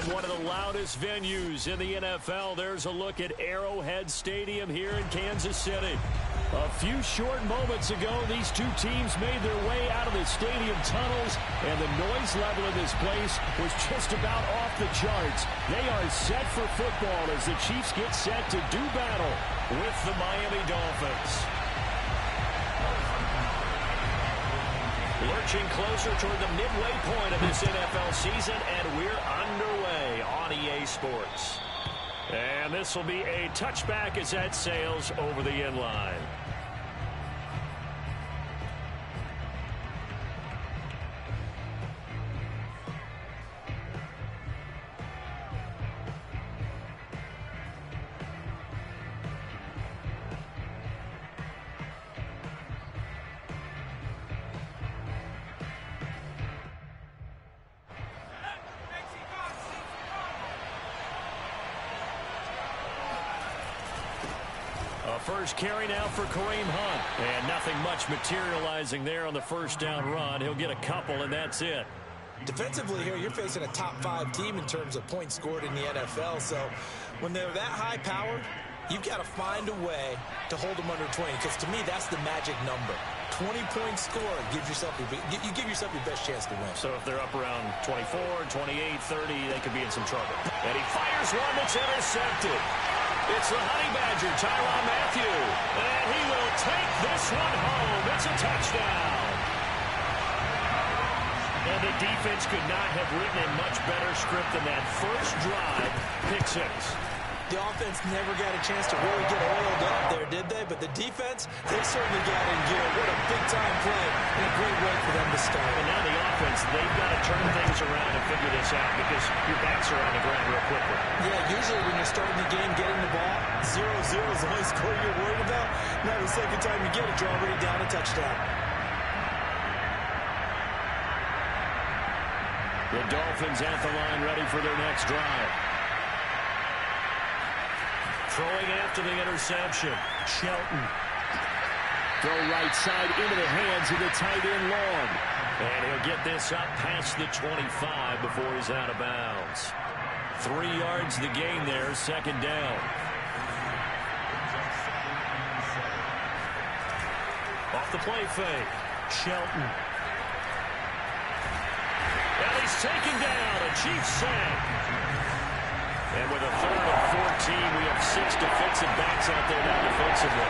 one of the loudest venues in the NFL. There's a look at Arrowhead Stadium here in Kansas City. A few short moments ago, these two teams made their way out of the stadium tunnels, and the noise level in this place was just about off the charts. They are set for football as the Chiefs get set to do battle with the Miami Dolphins. Lurching closer toward the midway point of this NFL season, and we're underway on EA Sports. And this will be a touchback as that sails over the end line. First carry now for Kareem Hunt. And nothing much materializing there on the first down run. He'll get a couple, and that's it. Defensively here, you're facing a top-5 team in terms of points scored in the NFL. So when they're that high-powered, you've got to find a way to hold them under 20. Because to me, that's the magic number. 20 points scored gives yourself you give yourself your best chance to win. So if they're up around 24, 28, 30, they could be in some trouble. And he fires one that's intercepted. It's the Honey Badger, Tyrann Mathieu. And he will take this one home. It's a touchdown. And the defense could not have written a much better script than that first drive, pick 6. The offense never got a chance to really get oiled up there, did they? But the defense, they certainly got in gear. What a big-time play and a great way for them to start. And now the offense, they've got to turn things around and figure this out because your backs are on the ground real quickly. Yeah, usually when you're starting the game, getting the ball, 0-0 is the only score you're worried about. Now the second time you get it, you're already down a touchdown. The Dolphins at the line ready for their next drive. Throwing after the interception, Shelton. Throw right side into the hands of the tight end Long. And he'll get this up past the 25 before he's out of bounds. 3 yards the gain there, second down. Off the play fake, Shelton. And he's taken down, a Chiefs sack. And with a 3rd and 14, we have 6 defensive backs out there now defensively.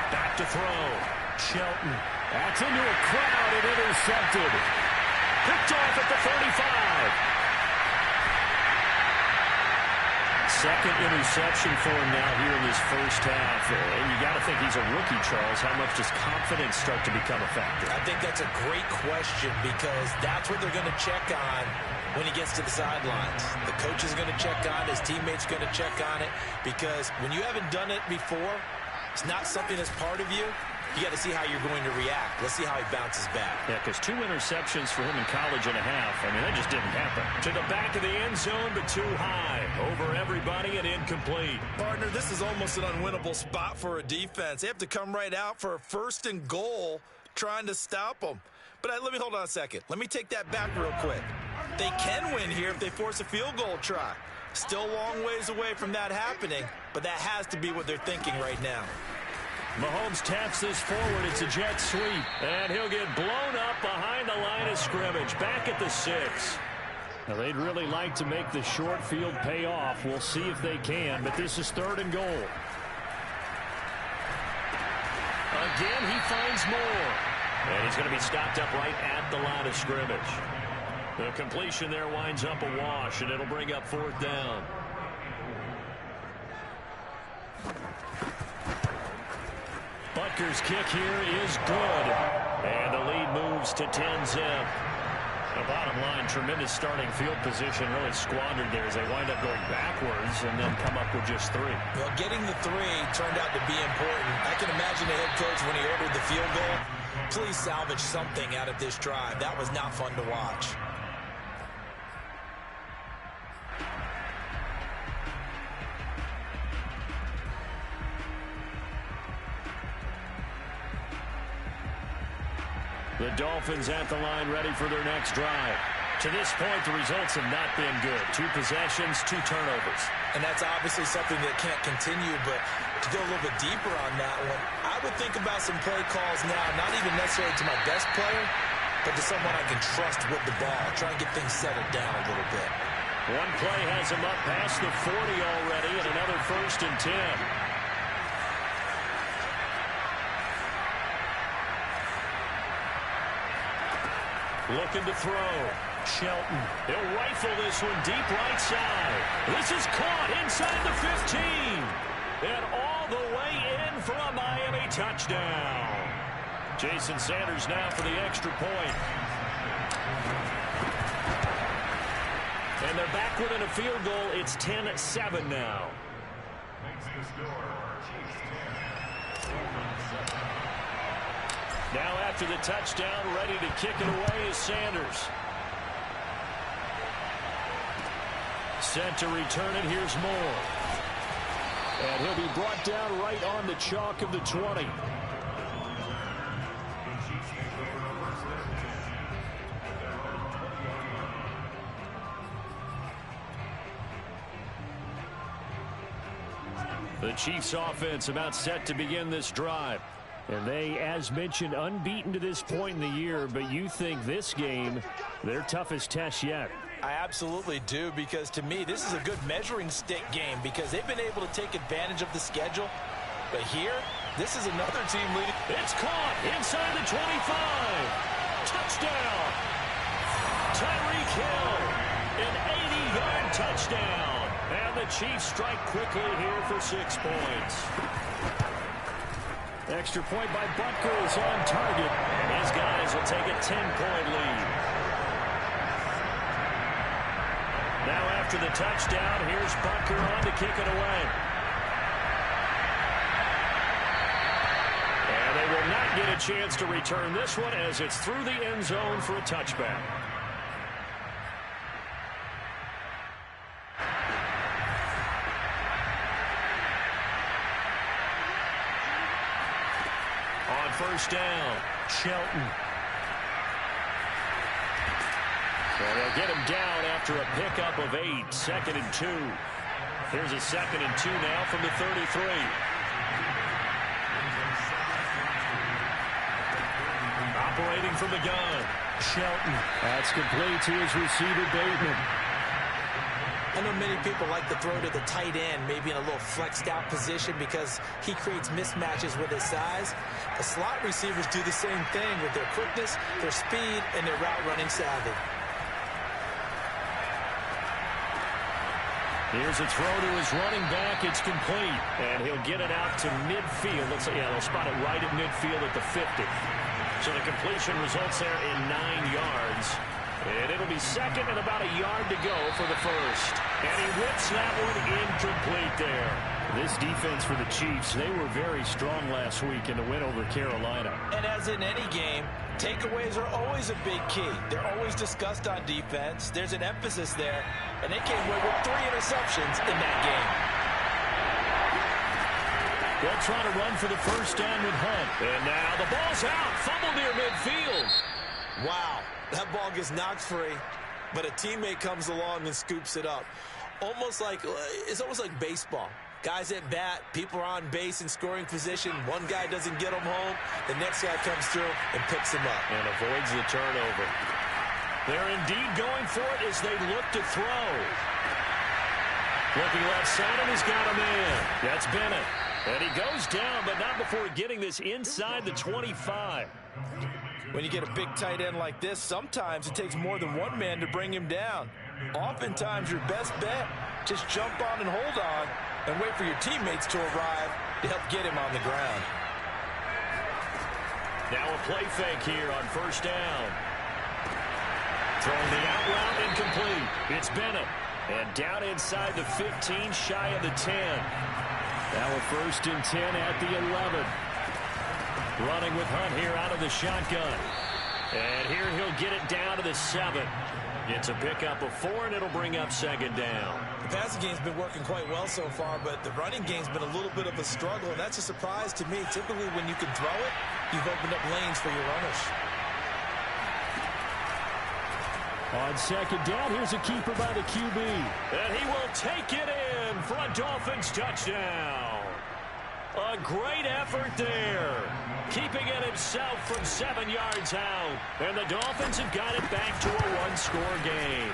Back to throw. Shelton. That's into a crowd and intercepted. Picked off at the 35. Second interception for him now here in this first half. And you got to think he's a rookie, Charles. How much does confidence start to become a factor? I think that's a great question because that's what they're going to check on when he gets to the sidelines. The coach is going to check on it. His teammates going to check on it because when you haven't done it before, it's not something that's part of you. You got to see how you're going to react. Let's see how he bounces back. Yeah, because 2 interceptions for him in college and a half. I mean, that just didn't happen. To the back of the end zone, but too high. Over everybody and incomplete. Partner, this is almost an unwinnable spot for a defense. They have to come right out for a 1st and goal trying to stop them. But let me hold on a second. Let me take that back real quick. They can win here if they force a field goal try. Still a long ways away from that happening, but that has to be what they're thinking right now. Mahomes taps this forward. It's a jet sweep. And he'll get blown up behind the line of scrimmage. Back at the 6. Now, they'd really like to make the short field pay off. We'll see if they can, but this is 3rd and goal. Again, he finds more. And he's going to be stopped up right at the line of scrimmage. The completion there winds up a wash, and it'll bring up 4th down. Butker's kick here is good. And the lead moves to 10-zip. The bottom line, tremendous starting field position, really squandered there as they wind up going backwards and then come up with just 3. Well, getting the 3 turned out to be important. I can imagine the head coach when he ordered the field goal. Please salvage something out of this drive. That was not fun to watch. The Dolphins at the line ready for their next drive. To this point, the results have not been good. 2 possessions, 2 turnovers. And that's obviously something that can't continue, but to go a little bit deeper on that one, I would think about some play calls now, not even necessarily to my best player, but to someone I can trust with the ball. Try and get things settled down a little bit. One play has him up past the 40 already, and another 1st and 10. Looking to throw. Shelton. He'll rifle this one deep right side. This is caught inside the 15. And all the way in for a Miami touchdown. Jason Sanders now for the extra point. And they're back within a field goal. It's 10-7 now. Now after the touchdown, ready to kick it away is Sanders. Set to return it. Here's Moore. And he'll be brought down right on the chalk of the 20. The Chiefs offense about set to begin this drive. And they, as mentioned, unbeaten to this point in the year, but you think this game, their toughest test yet. I absolutely do, because to me, this is a good measuring stick game because they've been able to take advantage of the schedule. But here, this is another team leading. It's caught inside the 25. Touchdown. Tyreek Hill, an 80-yard touchdown. And the Chiefs strike quickly here for 6 points. Extra point by Butker is on target. And his guys will take a 10-point lead. Now after the touchdown, here's Butker on to kick it away. And they will not get a chance to return this one as it's through the end zone for a touchback. On first down, Shelton. And they'll get him down after a pickup of 8, 2nd and 2. Here's a 2nd and 2 now from the 33. Operating from the gun, Shelton. That's complete to his receiver, Bateman. I know many people like to throw to the tight end, maybe in a little flexed out position because he creates mismatches with his size. The slot receivers do the same thing with their quickness, their speed, and their route running savvy. Here's a throw to his running back. It's complete. And he'll get it out to midfield. They'll spot it right at midfield at the 50. So the completion results there in 9 yards. And it'll be 2nd and about a yard to go for the first. And he whips that one incomplete there. This defense for the Chiefs, they were very strong last week in the win over Carolina. And as in any game, takeaways are always a big key. They're always discussed on defense. There's an emphasis there. And they came away with 3 interceptions in that game. They'll try to run for the first down with Hunt. And now the ball's out. Fumble near midfield. Wow. That ball gets knocked free, but a teammate comes along and scoops it up. It's almost like baseball. Guys at bat, people are on base in scoring position. One guy doesn't get them home. The next guy comes through and picks him up. And avoids the turnover. They're indeed going for it as they look to throw. Looking left side, and he's got a man. That's Bennett. And he goes down, but not before getting this inside the 25. When you get a big tight end like this, sometimes it takes more than one man to bring him down. Oftentimes, your best bet, just jump on and hold on and wait for your teammates to arrive to help get him on the ground. Now a play fake here on first down. Throwing the out route incomplete. It's Bennett. And down inside the 15, shy of the 10. Now a 1st and 10 at the 11. Running with Hunt here out of the shotgun. And here he'll get it down to the 7. It's a pickup of 4, and it'll bring up 2nd down. The passing game's been working quite well so far, but the running game's been a little bit of a struggle, and that's a surprise to me. Typically, when you can throw it, you've opened up lanes for your runners. On second down, here's a keeper by the QB. And he will take it in for a Dolphins touchdown. A great effort there. Keeping it himself from 7 yards out. And the Dolphins have got it back to a one-score game.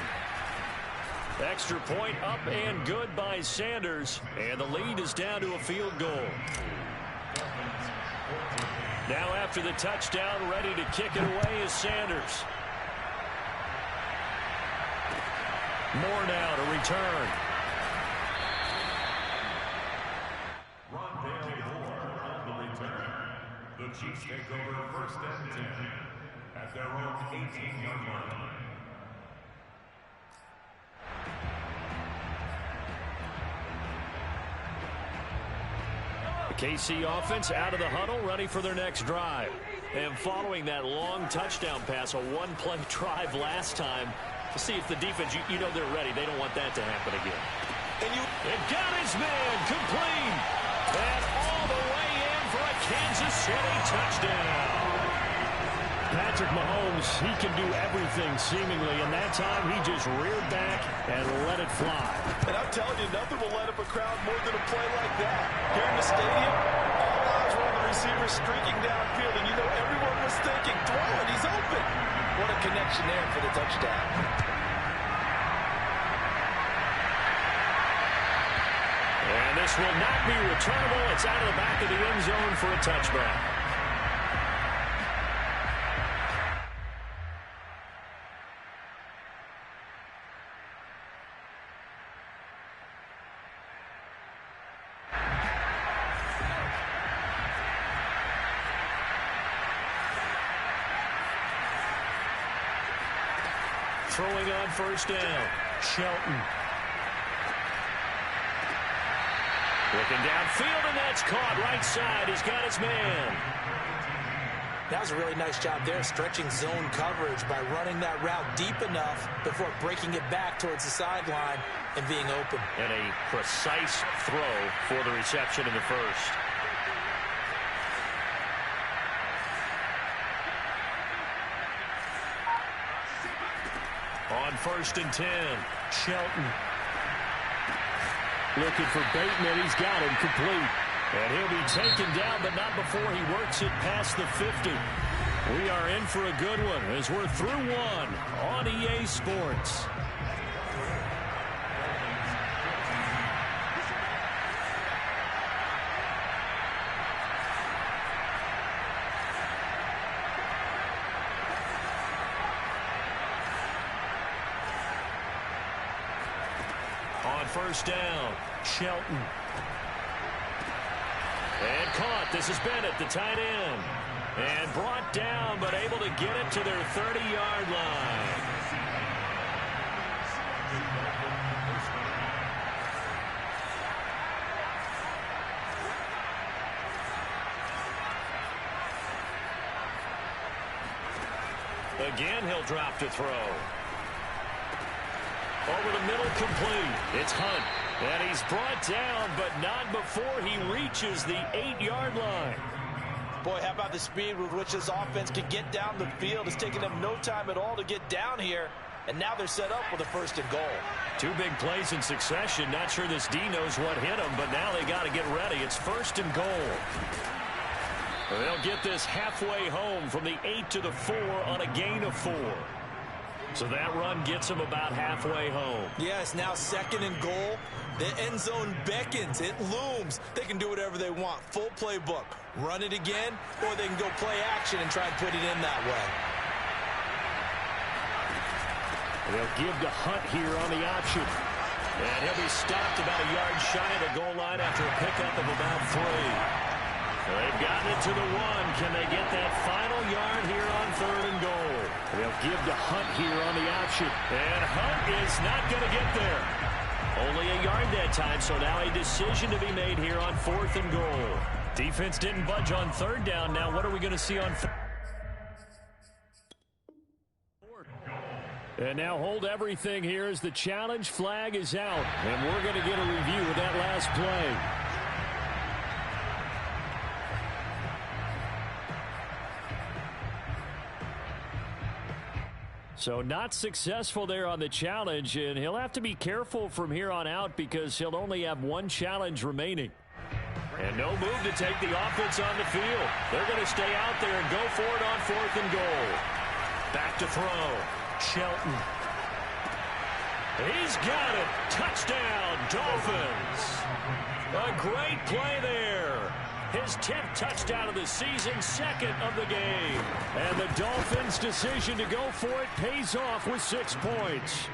Extra point up and good by Sanders. And the lead is down to a field goal. Now after the touchdown, ready to kick it away is Sanders. More now to return. The Chiefs take over first and 10 at their own 18-yard line. The KC offense out of the huddle, ready for their next drive. And following that long touchdown pass, a one-play drive last time, to see if the defense, you know they're ready. They don't want that to happen again. And got his man complete. And all the way in for a Kansas City touchdown. Patrick Mahomes, he can do everything seemingly, and that time he just reared back and let it fly. And I'm telling you, nothing will light up a crowd more than a play like that. Here in the stadium, all eyes were on the receiver streaking downfield, and you know everyone was thinking, throw it, he's open. What a connection there for the touchdown. And this will not be returnable. It's out of the back of the end zone for a touchback. Throwing on first down, Shelton. Looking downfield, and that's caught right side. He's got his man. That was a really nice job there, stretching zone coverage by running that route deep enough before breaking it back towards the sideline and being open. And a precise throw for the reception in the first. On first and 10, Shelton. Looking for Bateman. He's got him complete. And he'll be taken down, but not before he works it past the 50. We are in for a good one as we're through one on EA Sports. On first down, Shelton. And caught. This is Bennett, the tight end. And brought down, but able to get it to their 30-yard line. Again, he'll drop to throw. Over the middle, complete. It's Hunt. And he's brought down, but not before he reaches the 8-yard line. Boy, how about the speed with which this offense can get down the field? It's taken them no time at all to get down here. And now they're set up with a first and goal. Two big plays in succession. Not sure this D knows what hit them, but now they got to get ready. It's first and goal. They'll get this halfway home from the 8 to the 4 on a gain of 4. So that run gets them about halfway home. Yes, now second and goal. The end zone beckons. It looms. They can do whatever they want. Full playbook. Run it again, or they can go play action and try and put it in that way. They'll give to Hunt here on the option. And he'll be stopped about a yard shy of the goal line after a pickup of about 3. They've gotten it to the 1. Can they get that final yard here on third and goal? They'll give to Hunt here on the option. And Hunt is not going to get there. Only a yard that time, so now a decision to be made here on fourth and goal. Defense didn't budge on third down. Now what are we going to see on fourth? And now hold everything here as the challenge flag is out. And we're going to get a review of that last play. So not successful there on the challenge, and he'll have to be careful from here on out because he'll only have one challenge remaining. And no move to take the offense on the field. They're going to stay out there and go for it on 4th and goal. Back to throw. Shelton. He's got it. Touchdown, Dolphins. A great play there. His 10th touchdown of the season, 2nd of the game. And the Dolphins' decision to go for it pays off with 6 points.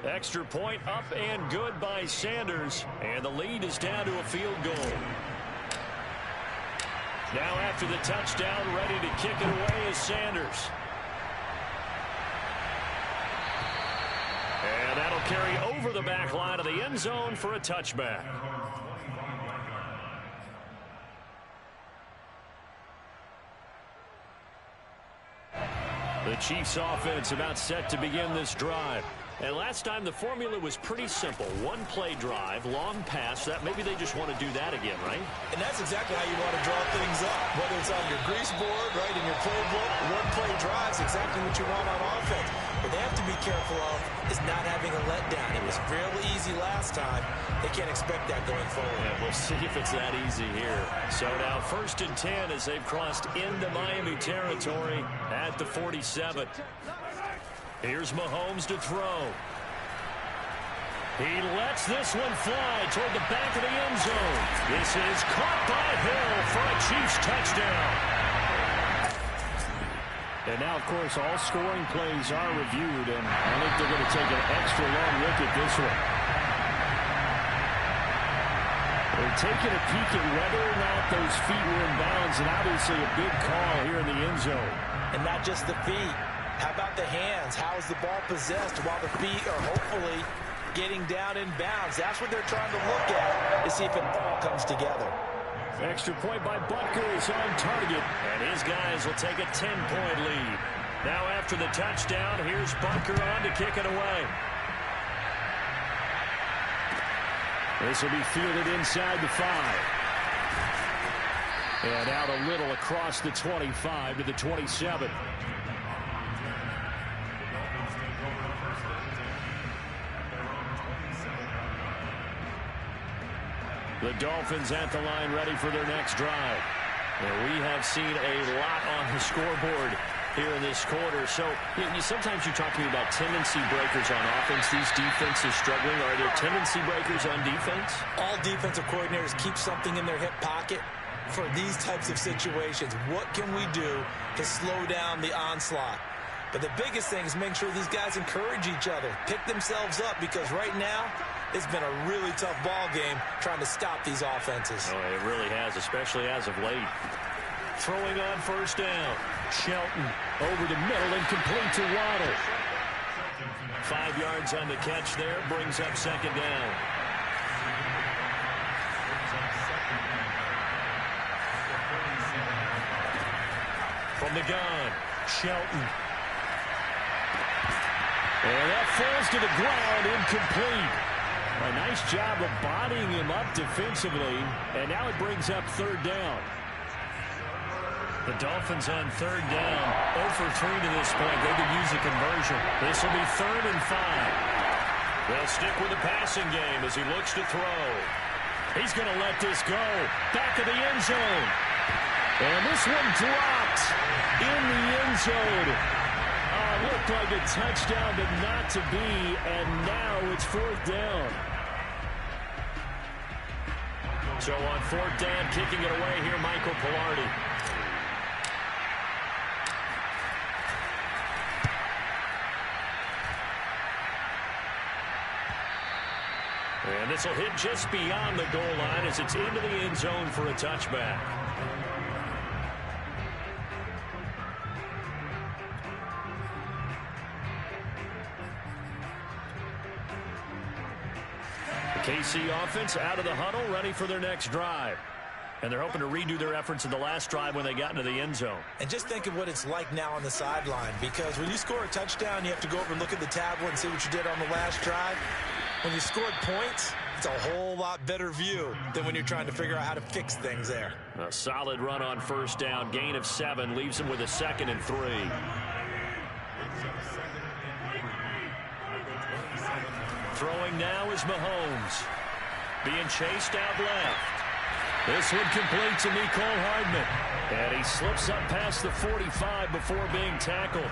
Extra point up and good by Sanders. And the lead is down to a field goal. Now after the touchdown, ready to kick it away is Sanders. And that'll carry over the back line of the end zone for a touchback. The Chiefs offense about set to begin this drive. And last time the formula was pretty simple. One play drive, long pass. That maybe they just want to do that again, right? And that's exactly how you want to draw things up. Whether it's on your grease board, right, in your playbook, one play drive is exactly what you want on offense. What they have to be careful of is not having a letdown. It was fairly easy last time. They can't expect that going forward. Yeah, we'll see if it's that easy here. So now 1st and 10 as they've crossed into Miami territory at the 47. Here's Mahomes to throw. He lets this one fly toward the back of the end zone. This is caught by Hill for a Chiefs touchdown. And now, of course, all scoring plays are reviewed, and I think they're going to take an extra long look at this one. They're taking a peek at whether or not those feet were in bounds, and obviously a big call here in the end zone. And not just the feet. How about the hands? How is the ball possessed while the feet are hopefully getting down in bounds? That's what they're trying to look at to see if it all comes together. Extra point by Butker is on target, and his guys will take a 10-point lead. Now after the touchdown, here's Butker on to kick it away. This will be fielded inside the 5. And out a little across the 25 to the 27. The Dolphins at the line ready for their next drive. And we have seen a lot on the scoreboard here in this quarter. So sometimes you talk to me about tendency breakers on offense. These defenses struggling. Are there tendency breakers on defense? All defensive coordinators keep something in their hip pocket for these types of situations. What can we do to slow down the onslaught? But the biggest thing is making sure these guys encourage each other, pick themselves up, because right now it's been a really tough ball game trying to stop these offenses. Oh, it really has, especially as of late. Throwing on 1st down. Shelton over the middle and complete to Waddle. 5 yards on the catch there, brings up 2nd down. From the gun, Shelton. And that falls to the ground, incomplete. A nice job of bodying him up defensively, and now it brings up 3rd down. The Dolphins on 3rd down, 0 for 3 to this point. They could use a conversion. This will be 3rd and 5. They'll stick with the passing game as he looks to throw. He's going to let this go. Back of the end zone. And this one dropped in the end zone. Looked like a touchdown, but not to be, and now it's 4th down. So on 4th down, kicking it away here, Michael Pilardi. And this will hit just beyond the goal line as it's into the end zone for a touchback. KC offense out of the huddle, ready for their next drive. And they're hoping to redo their efforts in the last drive when they got into the end zone. And just think of what it's like now on the sideline, because when you score a touchdown, you have to go over and look at the tablet and see what you did on the last drive. When you scored points, it's a whole lot better view than when you're trying to figure out how to fix things there. A solid run on 1st down, gain of 7, leaves them with a 2nd and 3. Throwing now is Mahomes. Being chased out left. This one complete to Mecole Hardman. And he slips up past the 45 before being tackled.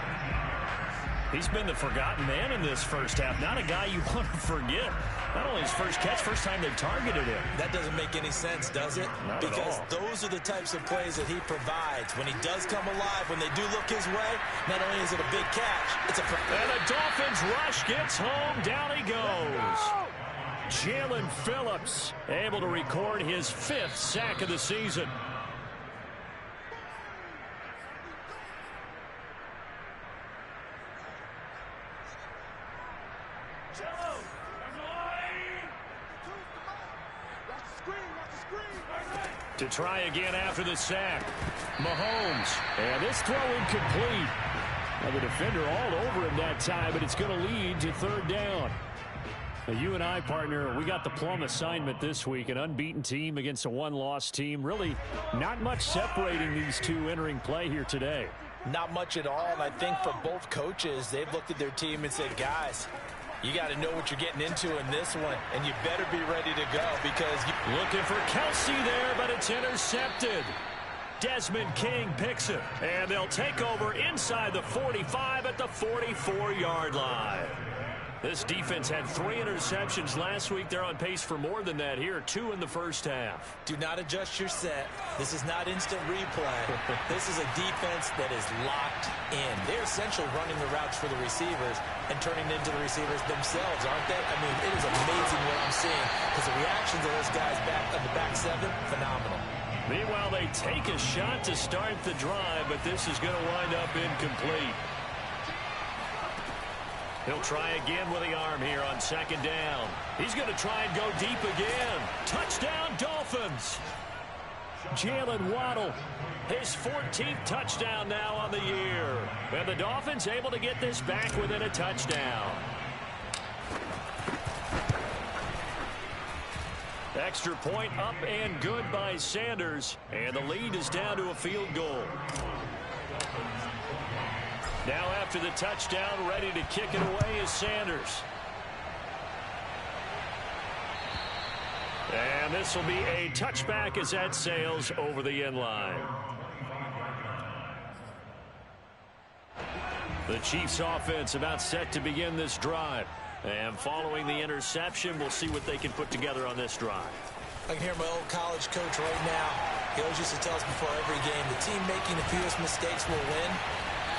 He's been the forgotten man in this first half. Not a guy you want to forget. Not only his first catch, first time they targeted him. That doesn't make any sense, does it? Not because at all. Those are the types of plays that he provides. When he does come alive, when they do look his way, not only is it a big catch, it's a... And the Dolphins rush gets home. Down he goes. Jalen Phillips able to record his 5th sack of the season. To try again after the sack. Mahomes. And this throw incomplete. Now the defender all over him that time, but it's going to lead to 3rd down. Now you and I, partner, we got the plum assignment this week. An unbeaten team against a one-loss team. Really not much separating these two entering play here today. Not much at all, and I think for both coaches, they've looked at their team and said, guys, you got to know what you're getting into in this one, and you better be ready to go because... Looking for Kelsey there, but it's intercepted. Desmond King picks it, and they'll take over inside the 45 at the 44-yard line. This defense had 3 interceptions last week. They're on pace for more than that here, 2 in the first half. Do not adjust your set. This is not instant replay. This is a defense that is locked in. They're essentially running the routes for the receivers and turning it into the receivers themselves, aren't they? I mean, it is amazing what I'm seeing because the reactions of those guys back on the back 7, phenomenal. Meanwhile, they take a shot to start the drive, but this is going to wind up incomplete. He'll try again with the arm here on 2nd down. He's going to try and go deep again. Touchdown, Dolphins. Jalen Waddle, his 14th touchdown now on the year. And the Dolphins able to get this back within a touchdown. Extra point up and good by Sanders. And the lead is down to a field goal. Now after the touchdown, ready to kick it away is Sanders. And this will be a touchback as that sails over the end line. The Chiefs offense about set to begin this drive. And following the interception, we'll see what they can put together on this drive. I can hear my old college coach right now. He always used to tell us before every game, the team making the fewest mistakes will win.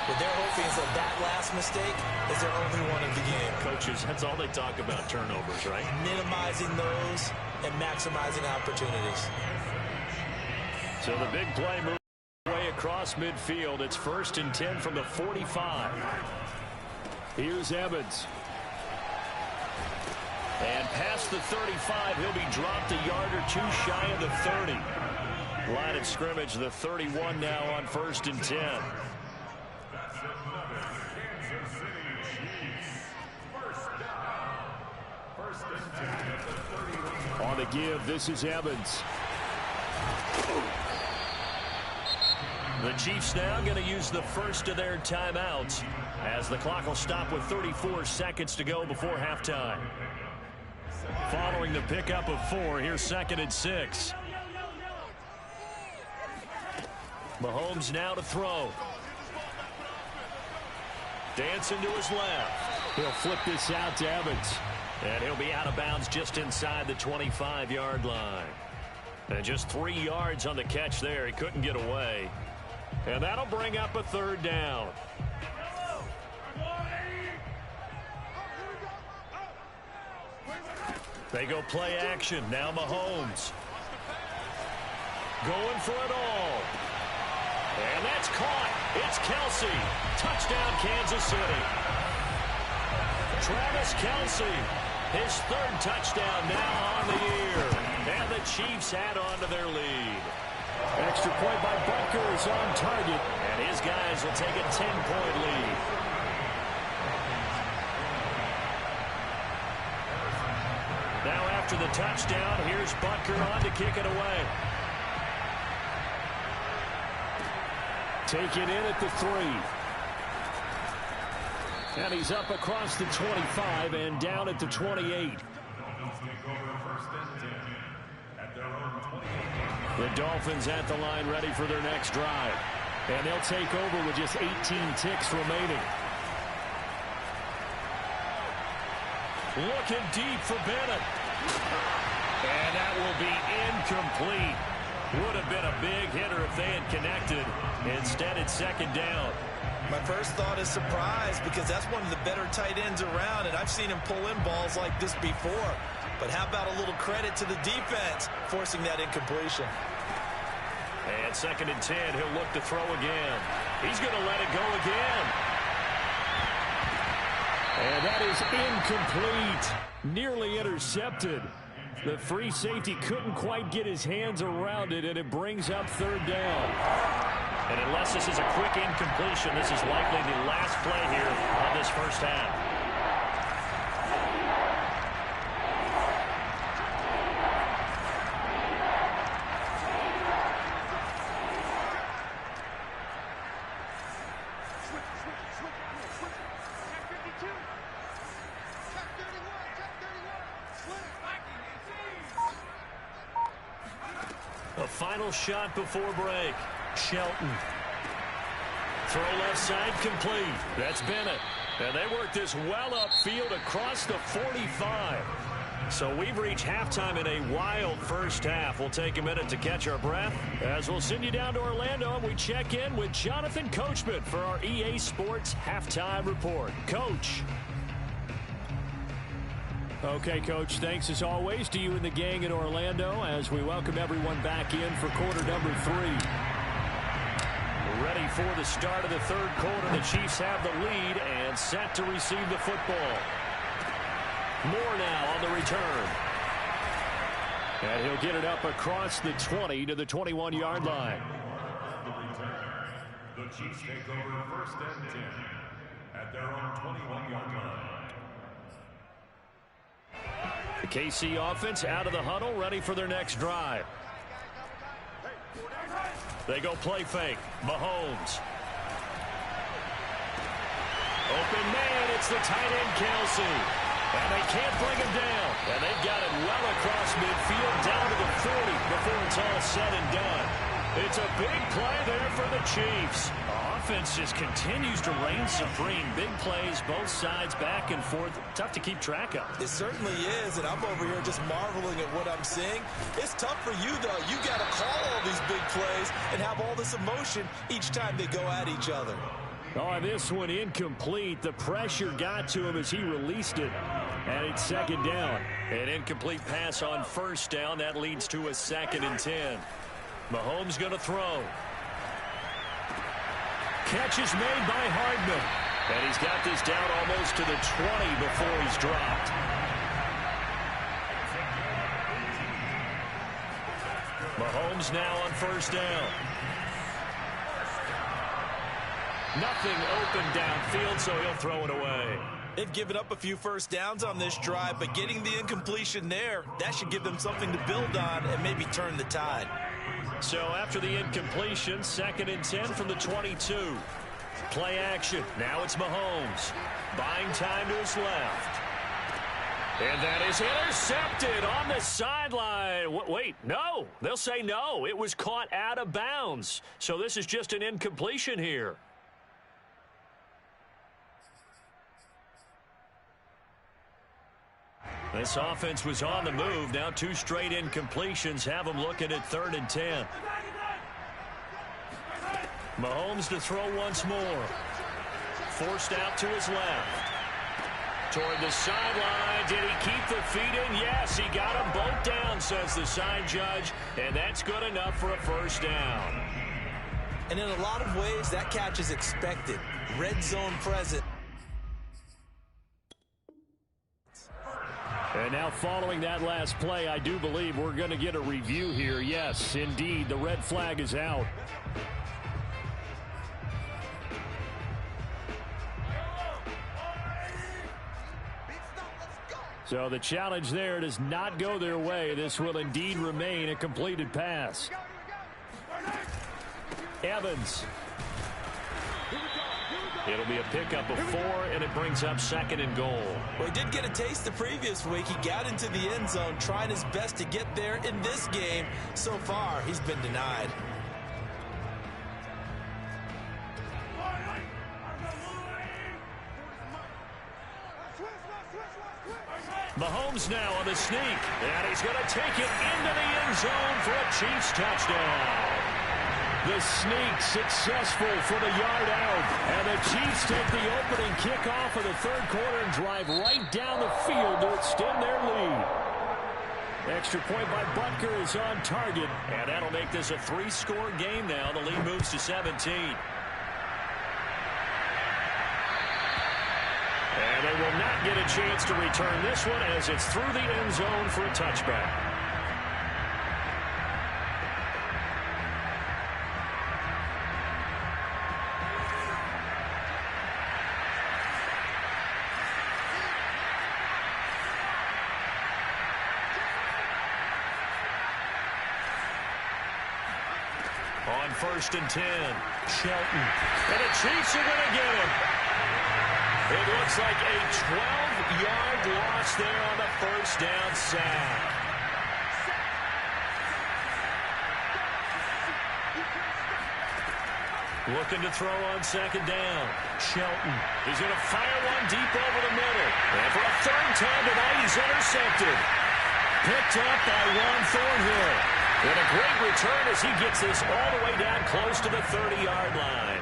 What they're hoping is that last mistake is their only one of the game. Coaches, that's all they talk about, turnovers, right? Minimizing those and maximizing opportunities. So the big play moves away across midfield. It's 1st and 10 from the 45. Here's Evans. And past the 35, he'll be dropped a yard or 2 shy of the 30. Line of scrimmage, the 31 now on 1st and 10. On the give, this is Evans. The Chiefs now going to use the first of their timeouts as the clock will stop with 34 seconds to go before halftime. Following the pickup of 4, here's 2nd and 6. Mahomes now to throw. Dancing to his left. He'll flip this out to Evans. And he'll be out of bounds just inside the 25-yard line. And just 3 yards on the catch there. He couldn't get away. And that'll bring up a 3rd down. They go play action. Now Mahomes. Going for it all. And that's caught. It's Kelsey. Touchdown, Kansas City. Travis Kelsey, his 3rd touchdown now on the year. And the Chiefs add on to their lead. Extra point by Butker is on target. And his guys will take a 10-point lead. Now after the touchdown, here's Butker on to kick it away. Taken in at the 3. And he's up across the 25 and down at the 28. The Dolphins at the line ready for their next drive. And they'll take over with just 18 ticks remaining. Looking deep for Bennett. And that will be incomplete. Would have been a big hitter if they had connected. Instead, it's second down. My first thought is surprise because that's one of the better tight ends around, and I've seen him pull in balls like this before. But how about a little credit to the defense forcing that incompletion? And second and 10, he'll look to throw again. He's going to let it go again. And that is incomplete. Nearly intercepted. The free safety couldn't quite get his hands around it, and it brings up third down. And unless this is a quick incompletion, this is likely the last play here of this first half. A final shot before break. Shelton. Throw left side complete. That's Bennett. And they work this well upfield across the 45. So we've reached halftime in a wild first half. We'll take a minute to catch our breath as we'll send you down to Orlando and we check in with Jonathan Coachman for our EA Sports Halftime Report. Coach. Okay, Coach, thanks as always to you and the gang in Orlando as we welcome everyone back in for quarter number 3. Ready for the start of the third quarter. The Chiefs have the lead and set to receive the football. Moore now on the return. And he'll get it up across the 20 to the 21-yard line. The Chiefs take over first and 10 at their own 21-yard line. The KC offense out of the huddle, ready for their next drive. They go play fake. Mahomes. Open man, it's the tight end Kelsey. And they can't bring him down. And they've got it well across midfield down to the 40 before it's all said and done. It's a big play there for the Chiefs. Offense just continues to reign supreme. Big plays, both sides, back and forth. Tough to keep track of. It certainly is, and I'm over here just marveling at what I'm seeing. It's tough for you, though. You got to call all these big plays and have all this emotion each time they go at each other. Oh, this one incomplete. The pressure got to him as he released it. And it's second down. An incomplete pass on first down. That leads to a second and 10. Mahomes going to throw. Catch is made by Hardman. And he's got this down almost to the 20 before he's dropped. Mahomes now on first down. Nothing open downfield, so he'll throw it away. They've given up a few first downs on this drive, but getting the incompletion there, that should give them something to build on and maybe turn the tide. So after the incompletion, second and 10 from the 22. Play action. Now it's Mahomes. Buying time to his left. And that is intercepted on the sideline. Wait, no. They'll say no. It was caught out of bounds. So this is just an incompletion here. This offense was on the move. Now 2 straight incompletions have them looking at third and 10. Mahomes to throw once more. Forced out to his left. Toward the sideline. Did he keep the feet in? Yes, he got them both down, says the side judge. And that's good enough for a first down. And in a lot of ways, that catch is expected. Red zone present. And now following that last play, I do believe we're going to get a review here. Yes, indeed, the red flag is out. So the challenge there does not go their way. This will indeed remain a completed pass. It'll be a pickup of 4, and it brings up 2nd and goal. Well, he did get a taste the previous week. He got into the end zone, trying his best to get there in this game. So far, he's been denied. Mahomes now on the sneak, and he's going to take it into the end zone for a Chiefs touchdown. The sneak successful for the yard out, and the Chiefs take the opening kickoff of the 3rd quarter and drive right down the field to extend their lead. Extra point by Butker is on target, and that'll make this a 3-score game now. The lead moves to 17. And they will not get a chance to return this one as it's through the end zone for a touchback. On 1st and 10, Shelton. And the Chiefs are going to get him. It looks like a 12-yard loss there on the 1st down sack. Looking to throw on 2nd down. Shelton. He's going to fire one deep over the middle. And for a 3rd time tonight, he's intercepted. Picked up by Juan Thornhill. And a great return as he gets this all the way down close to the 30-yard line.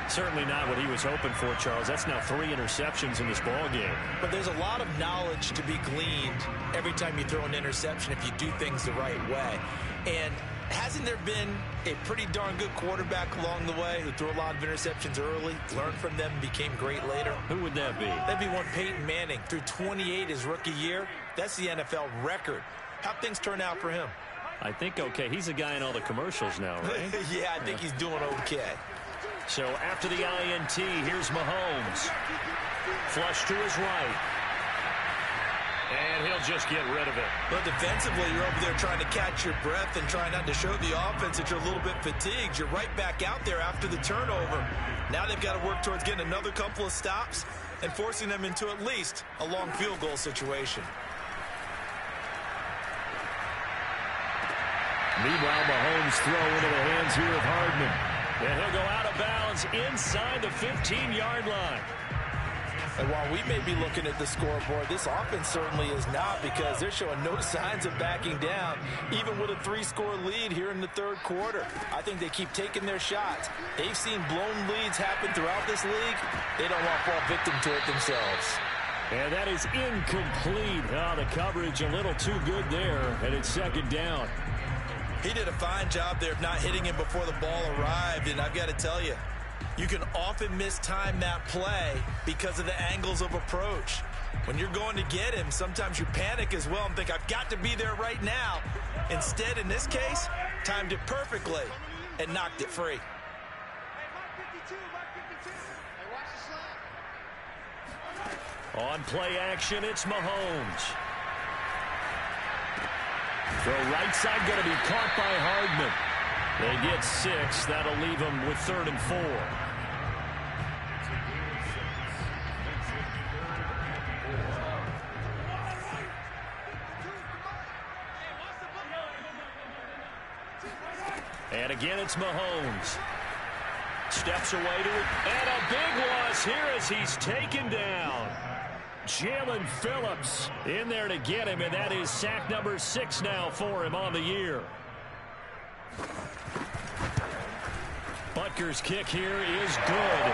Certainly not what he was hoping for, Charles. That's now 3 interceptions in this ball game. But there's a lot of knowledge to be gleaned every time you throw an interception if you do things the right way. And hasn't there been a pretty darn good quarterback along the way who threw a lot of interceptions early, learned from them, became great later? Who would that be? That'd be one Peyton Manning. Threw 28 his rookie year. That's the NFL record. How'd things turn out for him? I think okay. He's a guy in all the commercials now, right? Yeah, I think he's doing okay. So after the INT, here's Mahomes. Flush to his right. And he'll just get rid of it. But defensively, you're over there trying to catch your breath and trying not to show the offense that you're a little bit fatigued. You're right back out there after the turnover. Now they've got to work towards getting another couple of stops and forcing them into at least a long field goal situation. Meanwhile, Mahomes throw into the hands here of Hardman. And he'll go out of bounds inside the 15-yard line. And while we may be looking at the scoreboard, this offense certainly is not, because they're showing no signs of backing down, even with a 3-score lead here in the 3rd quarter. I think they keep taking their shots. They've seen blown leads happen throughout this league. They don't want to fall victim to it themselves. And that is incomplete. Oh, the coverage a little too good there, and it's 2nd down. He did a fine job there of not hitting him before the ball arrived, and I've got to tell you, you can often mistime that play because of the angles of approach. When you're going to get him, sometimes you panic as well and think, I've got to be there right now. Instead, in this case, timed it perfectly and knocked it free. On play action, it's Mahomes. Throw right side going to be caught by Hardman. They get 6. That'll leave them with 3rd and 4. And again, it's Mahomes. Steps away to it. And a big loss here as he's taken down. Jalen Phillips in there to get him, and that is sack number 6 now for him on the year. Butker's kick here is good,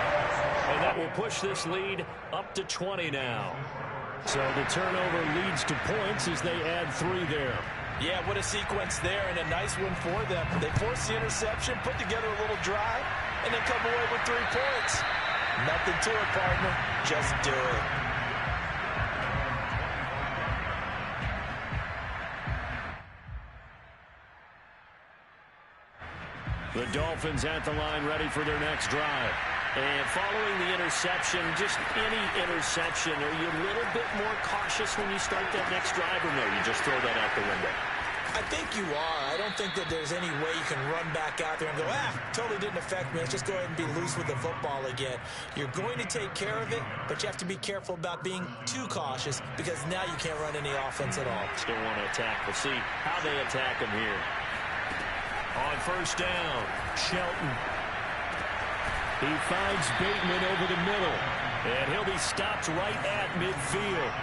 and that will push this lead up to 20 now. So the turnover leads to points as they add 3 there. Yeah, what a sequence there, and a nice one for them. They force the interception, put together a little drive, and then come away with 3 points. Nothing to it, partner. Just do it. The Dolphins at the line, ready for their next drive. And following the interception, just any interception, are you a little bit more cautious when you start that next drive, or no, you just throw that out the window? I think you are. I don't think that there's any way you can run back out there and go, totally didn't affect me. Let's just go ahead and be loose with the football again. You're going to take care of it, but you have to be careful about being too cautious because now you can't run any offense at all. Still want to attack. We'll see how they attack him here. On first down, Shelton. He finds Bateman over the middle, and he'll be stopped right at midfield.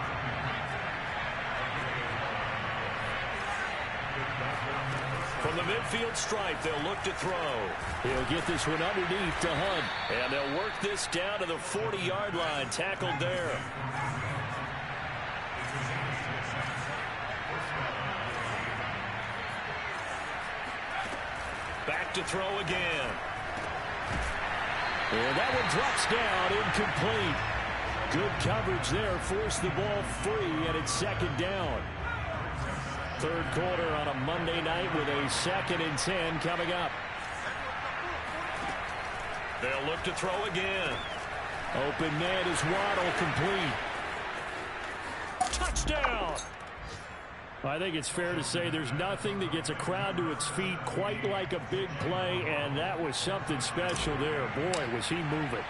From the midfield stripe, they'll look to throw. He'll get this one underneath to Hunt. And they'll work this down to the 40-yard line. Tackled there. Back to throw again. And that one drops down, incomplete. Good coverage there, forced the ball free, and it's second down. Third quarter on a Monday night with a 2nd and 10 coming up. They'll look to throw again. Open man is Waddle, complete. Touchdown! I think it's fair to say there's nothing that gets a crowd to its feet quite like a big play, and that was something special there. Boy, was he moving.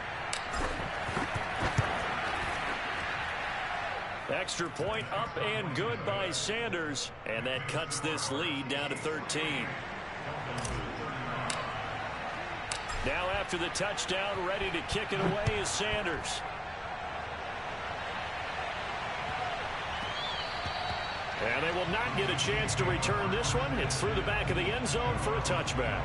Extra point up and good by Sanders, and that cuts this lead down to 13. Now after the touchdown, ready to kick it away is Sanders. And they will not get a chance to return this one. It's through the back of the end zone for a touchback.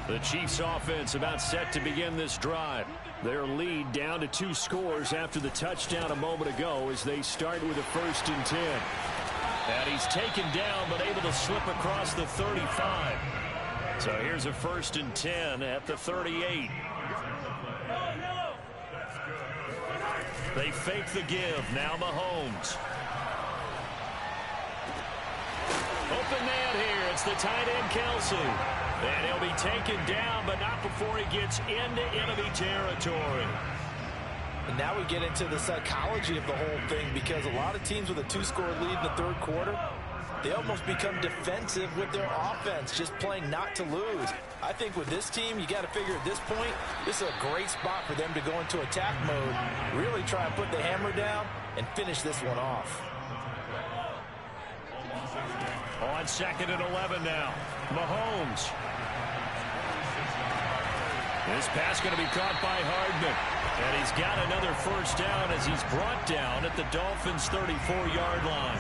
The Chiefs offense about set to begin this drive. Their lead down to 2 scores after the touchdown a moment ago as they start with a 1st and 10. And he's taken down but able to slip across the 35. So here's a 1st and 10 at the 38. They fake the give. Now Mahomes. Open man here. It's the tight end Kelsey. And he'll be taken down, but not before he gets into enemy territory. And now we get into the psychology of the whole thing because a lot of teams with a 2-score lead in the third quarter, they almost become defensive with their offense, just playing not to lose. I think with this team, you got to figure at this point, this is a great spot for them to go into attack mode, really try and put the hammer down and finish this one off. On 2nd and 11 now, Mahomes. This pass going to be caught by Hardman. And he's got another 1st down as he's brought down at the Dolphins' 34-yard line.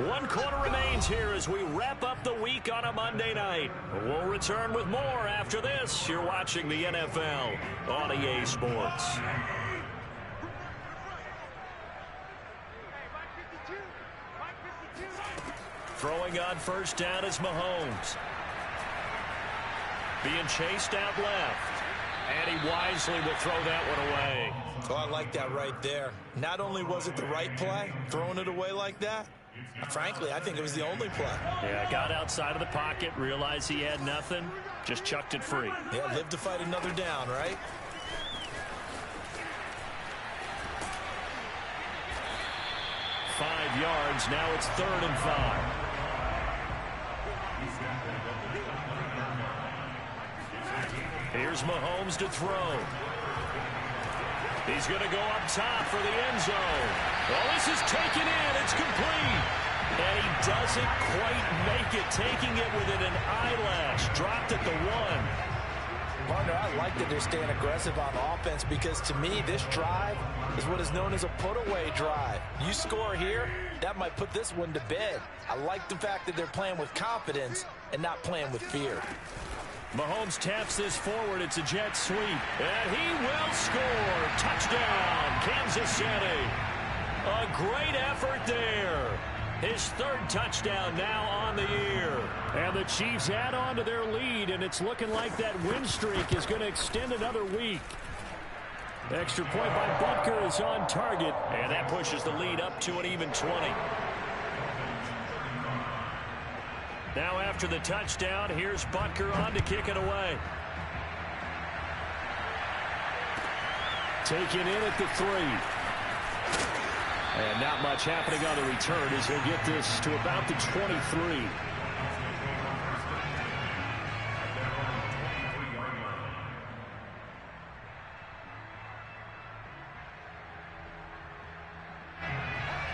1 quarter remains here as we wrap up the week on a Monday night. We'll return with more after this. You're watching the NFL on EA Sports. Throwing on 1st down is Mahomes. Being chased out left. And he wisely will throw that one away. Oh, I like that right there. Not only was it the right play, throwing it away like that, frankly, I think it was the only play. Yeah, got outside of the pocket, realized he had nothing, just chucked it free. Yeah, live to fight another down, right? Five yards, now it's 3rd and 5. Here's Mahomes to throw. He's going to go up top for the end zone. Well, this is taken in. It's complete. And he doesn't quite make it, taking it within an eyelash. Dropped at the 1. Partner, I like that they're staying aggressive on offense because to me, this drive is what is known as a put-away drive. You score here, that might put this one to bed. I like the fact that they're playing with confidence and not playing with fear. Mahomes taps this forward. It's a jet sweep. And he will score. Touchdown, Kansas City. A great effort there. His 3rd touchdown now on the year. And the Chiefs add on to their lead, and it's looking like that win streak is going to extend another week. Extra point by Butker is on target. And that pushes the lead up to an even 20. Now after the touchdown, here's Butker on to kick it away. Taken in at the 3. And not much happening on the return as he'll get this to about the 23.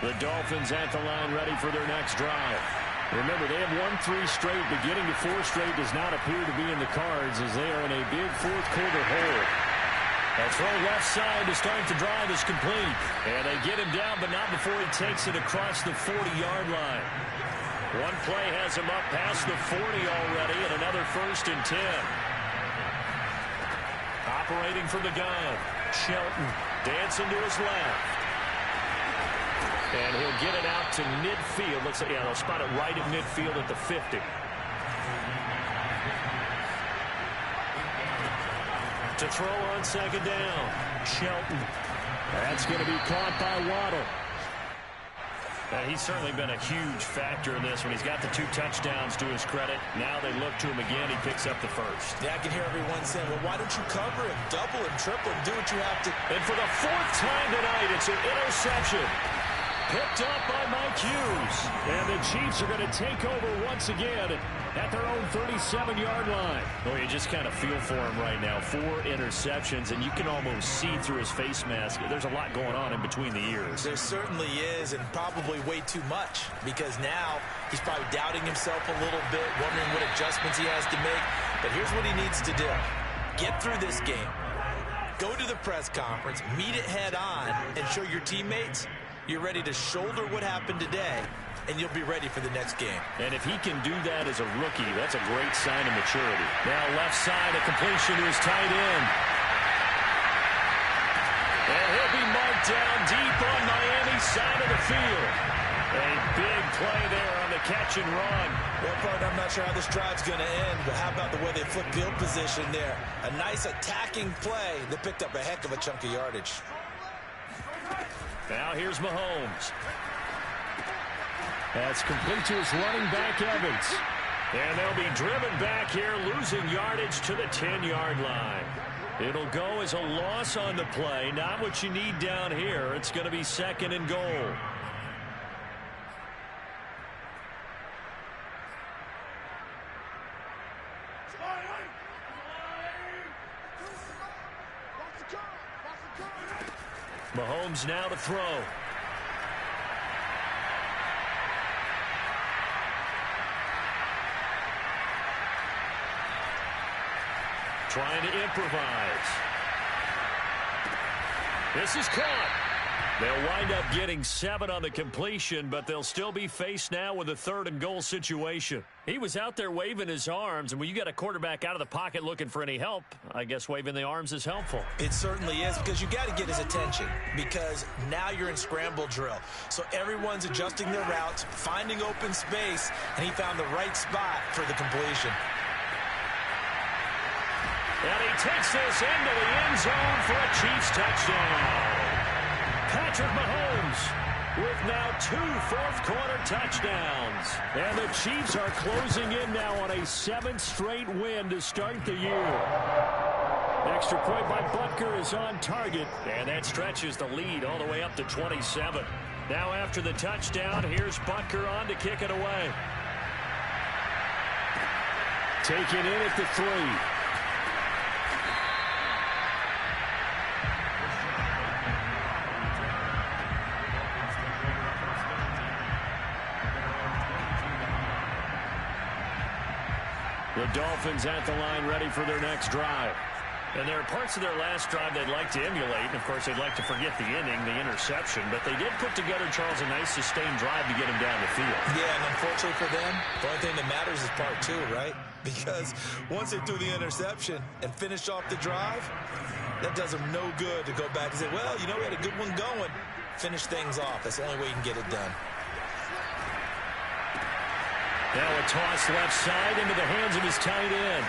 The Dolphins at the line ready for their next drive. Remember, they have won 3 straight. Beginning to 4 straight does not appear to be in the cards as they are in a big fourth quarter hole. A throw left side to start the drive is complete. And they get him down, but not before he takes it across the 40-yard line. One play has him up past the 40 already, and another 1st and 10. Operating from the gun, Shelton dancing to his left. And he'll get it out to midfield. Looks like, yeah, they'll spot it right at midfield at the 50. To throw on 2nd down, Shelton. That's going to be caught by Waddle. He's certainly been a huge factor in this when he's got the 2 touchdowns to his credit. Now they look to him again. He picks up the 1st. Yeah, I can hear everyone saying, well, why don't you cover him, double him, triple him, do what you have to. And for the 4th time tonight, it's an interception. Picked up by Mike Hughes. And the Chiefs are going to take over once again at their own 37-yard line. Well, you just kind of feel for him right now. 4 interceptions, and you can almost see through his face mask. There's a lot going on in between the ears. There certainly is, and probably way too much, because now he's probably doubting himself a little bit, wondering what adjustments he has to make. But here's what he needs to do. Get through this game. Go to the press conference, meet it head on, and show your teammates you're ready to shoulder what happened today, and you'll be ready for the next game. And if he can do that as a rookie, that's a great sign of maturity. Now left side, a completion to his tight end. And he'll be marked down deep on Miami's side of the field. A big play there on the catch and run. Well, partner, I'm not sure how this drive's going to end, but how about the way they flip field position there? A nice attacking play that picked up a heck of a chunk of yardage. Now here's Mahomes. That's complete to his running back, Evans. And they'll be driven back here, losing yardage to the 10-yard line. It'll go as a loss on the play. Not what you need down here. It's going to be 2nd and goal. Mahomes now to throw. Trying to improvise. This is caught. They'll wind up getting 7 on the completion, but they'll still be faced now with a 3rd and goal situation. He was out there waving his arms, and when you got a quarterback out of the pocket looking for any help, I guess waving the arms is helpful. It certainly is, because you got to get his attention, because now you're in scramble drill. So everyone's adjusting their routes, finding open space, and he found the right spot for the completion. And he takes this into the end zone for a Chiefs touchdown. Patrick Mahomes with now 2 fourth-quarter touchdowns. And the Chiefs are closing in now on a 7th straight win to start the year. Extra point by Butker is on target. And that stretches the lead all the way up to 27. Now after the touchdown, here's Butker on to kick it away. Taken in at the 3. The Dolphins at the line ready for their next drive. And there are parts of their last drive they'd like to emulate. And, of course, they'd like to forget the inning, the interception. But they did put together, Charles, a nice sustained drive to get him down the field. Yeah, and unfortunately for them, the only thing that matters is part 2, right? Because once they threw the interception and finished off the drive, that does them no good to go back and say, well, you know, we had a good one going. Finish things off. That's the only way you can get it done. Now a toss left side into the hands of his tight end.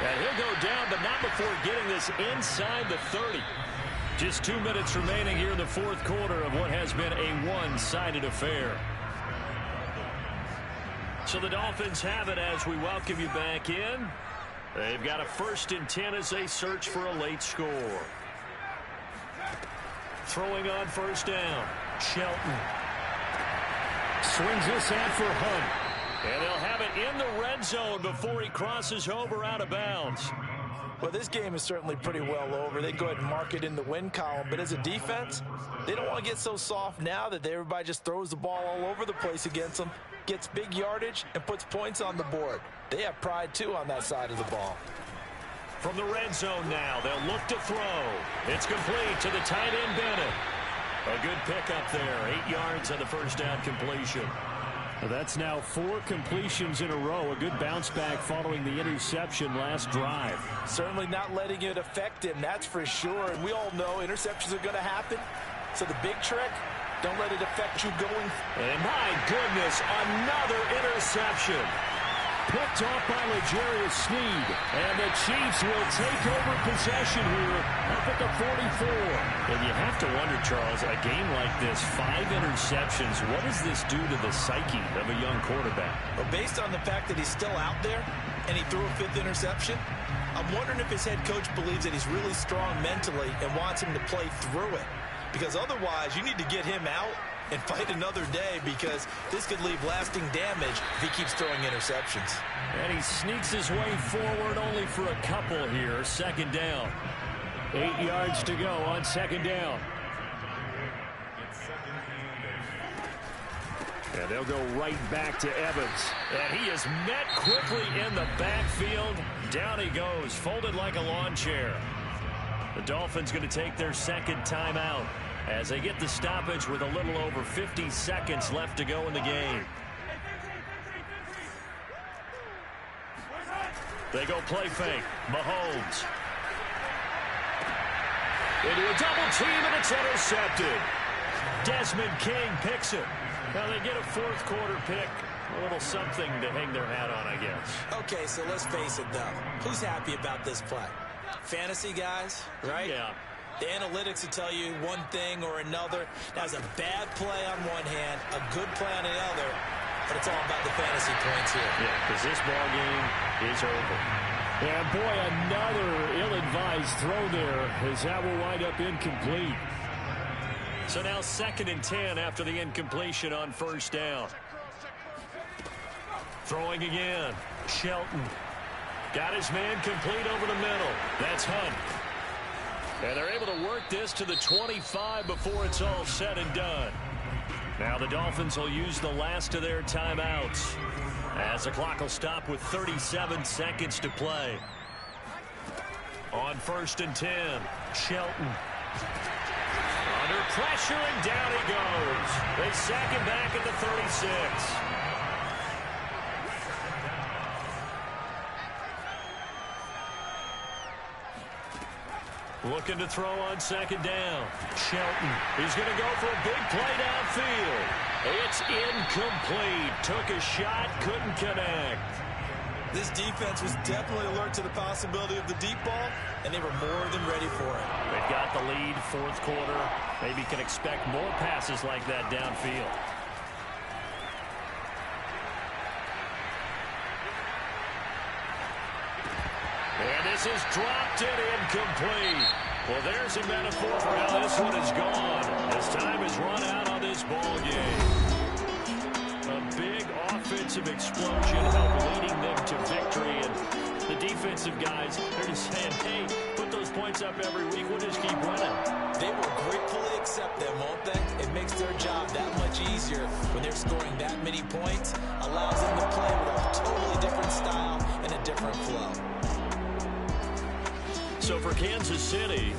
And he'll go down, but not before getting this inside the 30. Just 2 minutes remaining here in the fourth quarter of what has been a one-sided affair. So the Dolphins have it as we welcome you back in. They've got a 1st and 10 as they search for a late score. Throwing on 1st down. Shelton. Swings this out for Hunt. And they'll have it in the red zone before he crosses over out of bounds. Well, this game is certainly pretty well over. They go ahead and mark it in the win column. But as a defense, they don't want to get so soft now that everybody just throws the ball all over the place against them, gets big yardage, and puts points on the board. They have pride, too, on that side of the ball. From the red zone now, they'll look to throw. It's complete to the tight end, Bennett. A good pickup there. 8 yards on the 1st down completion. That's now 4 completions in a row. A good bounce back following the interception last drive. Certainly not letting it affect him, that's for sure. And we all know interceptions are going to happen. So the big trick, don't let it affect you going. And my goodness, another interception. Picked off by L'Jarius Sneed. And the Chiefs will take over possession here up at the 44. And you have to wonder, Charles, a game like this, 5 interceptions, what does this do to the psyche of a young quarterback? Well, based on the fact that he's still out there and he threw a 5th interception, I'm wondering if his head coach believes that he's really strong mentally and wants him to play through it. Because otherwise, you need to get him out and fight another day, because this could leave lasting damage if he keeps throwing interceptions. And he sneaks his way forward only for a couple here. 2nd down. 8 yards to go on 2nd down. And they'll go right back to Evans. And he is met quickly in the backfield. Down he goes, folded like a lawn chair. The Dolphins going to take their 2nd timeout as they get the stoppage with a little over 50 seconds left to go in the game. They go play fake. Mahomes. Into a double team, and it's intercepted. Desmond King picks it. Now they get a 4th quarter pick. A little something to hang their hat on, I guess. Okay, so let's face it, though. Who's happy about this play? Fantasy guys, right? Yeah. The analytics will tell you one thing or another. That's a bad play on one hand, a good play on the other, but it's all about the fantasy points here. Yeah, because this ball game is over. And boy, another ill-advised throw there, as that will wind up incomplete. So now 2nd and 10 after the incompletion on 1st down. Throwing again. Shelton. Got his man complete over the middle. That's Hunt. And they're able to work this to the 25 before it's all said and done. Now the Dolphins will use the last of their timeouts, as the clock will stop with 37 seconds to play. On 1st and 10, Shelton. Under pressure, and down he goes. They sack him back at the 36. Looking to throw on 2nd down. Shelton. He's going to go for a big play downfield. It's incomplete. Took a shot, couldn't connect. This defense was definitely alert to the possibility of the deep ball, and they were more than ready for it. They've got the lead, 4th quarter. Maybe can expect more passes like that downfield. And this is dropped and incomplete. Well, there's a metaphor for how this one is gone. As time has run out on this ball game. A big offensive explosion helped leading them to victory. And the defensive guys, they're just saying, hey, put those points up every week. We'll just keep winning. They will gratefully accept them, won't they? It makes their job that much easier when they're scoring that many points. Allows them to play with a totally different style and a different flow. So for Kansas City,